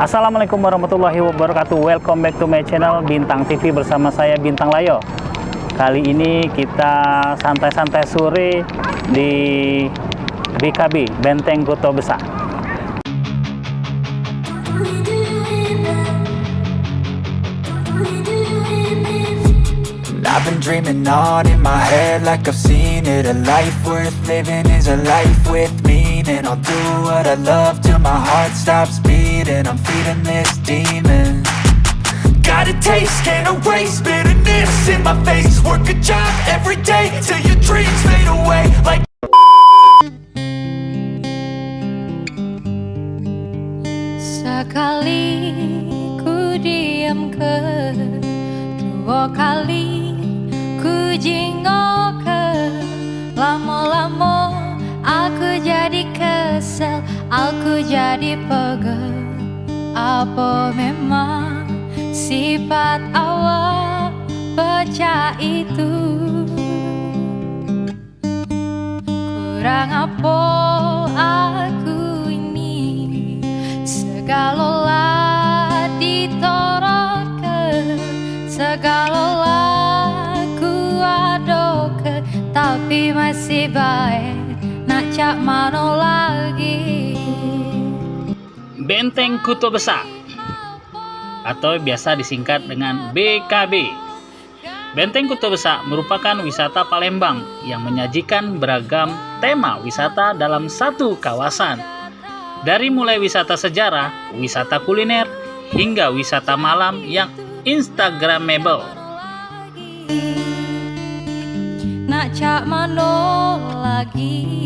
Assalamualaikum warahmatullahi wabarakatuh. Welcome back to my channel Bintang TV bersama saya Bintang Layo. Kali ini kita santai-santai sore di BKB, Benteng Kota Besar. I've been dreaming on in my head like I've seen it. A life worth living is a life with meaning. I'll do what I love till my heart stops beating. I'm feeding this demon. Got a taste, can't erase bitterness in my face. Work a job every day till your dreams fade away like sekali ku diam kedua kali ku jingok ke lama-lama aku jadi kesel, aku jadi pegel. Apa memang sifat awak pecah itu? Kurang apa aku ini? Segalolah ditoroke, segalolah ku adoke, tapi masih baik nak cak mano lagi. Benteng Kota Besar atau biasa disingkat dengan BKB. Benteng Kota Besar merupakan wisata Palembang yang menyajikan beragam tema wisata dalam satu kawasan. Dari mulai wisata sejarah, wisata kuliner, hingga wisata malam yang instagramable. Nak cak mano lagi.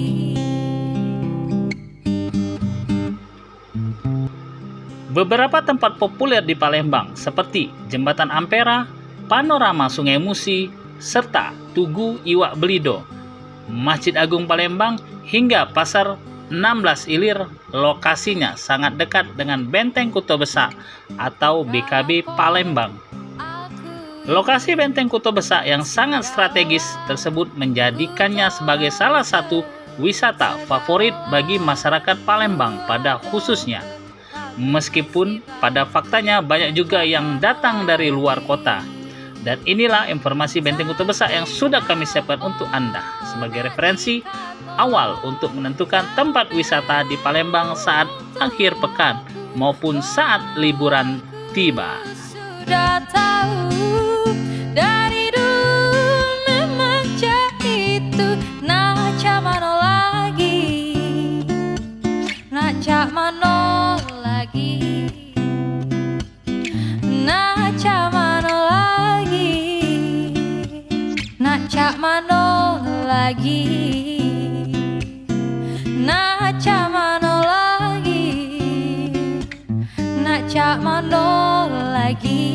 Beberapa tempat populer di Palembang seperti Jembatan Ampera, Panorama Sungai Musi, serta Tugu Iwak Belido, Masjid Agung Palembang, hingga Pasar 16 Ilir lokasinya sangat dekat dengan Benteng Kota Besar atau BKB Palembang. Lokasi Benteng Kota Besar yang sangat strategis tersebut menjadikannya sebagai salah satu wisata favorit bagi masyarakat Palembang pada khususnya. Meskipun pada faktanya banyak juga yang datang dari luar kota. Dan inilah informasi Benteng Kota Besar yang sudah kami siapkan untuk Anda sebagai referensi awal untuk menentukan tempat wisata di Palembang saat akhir pekan maupun saat liburan tiba. Sudah tahu dari dulu memang itu, nak cak mano lagi, nak cak mano lagi, nak cak mano lagi, nak cak mano lagi, nak cak mano lagi, nak cak mano lagi.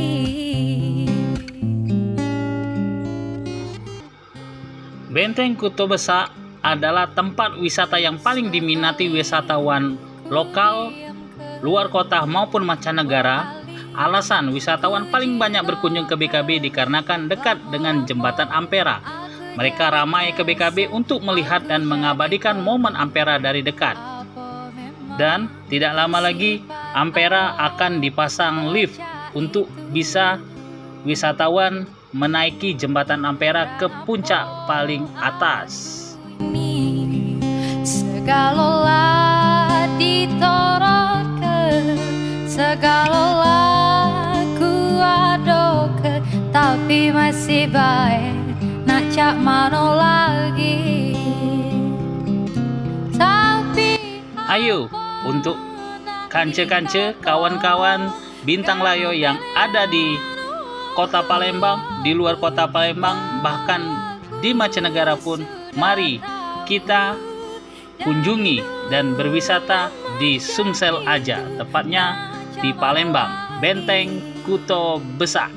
Benteng Kota Besar adalah tempat wisata yang paling diminati wisatawan lokal, luar kota maupun mancanegara. Alasan wisatawan paling banyak berkunjung ke BKB dikarenakan dekat dengan Jembatan Ampera. Mereka ramai ke BKB untuk melihat dan mengabadikan momen Ampera dari dekat. Dan tidak lama lagi Ampera akan dipasang lift untuk bisa wisatawan menaiki Jembatan Ampera ke puncak paling atas. Segalolah ditoroke, segalolah ku adoke, tapi masih baik nak cak mano lagi. Tapi Ayo untuk kance-kance kawan-kawan Bintang Layo yang ada di Kota Palembang, di luar Kota Palembang, bahkan di mancanegara pun, mari kita kunjungi dan berwisata di Sumsel aja, tepatnya di Palembang, Benteng Kota Besar.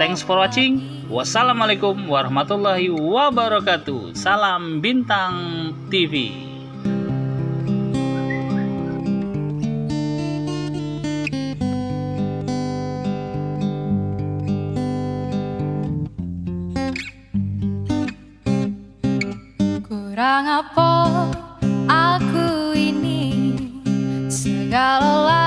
Thanks for watching. Wassalamualaikum warahmatullahi wabarakatuh. Salam Bintang TV. Kurang apa aku ini, segala Kalau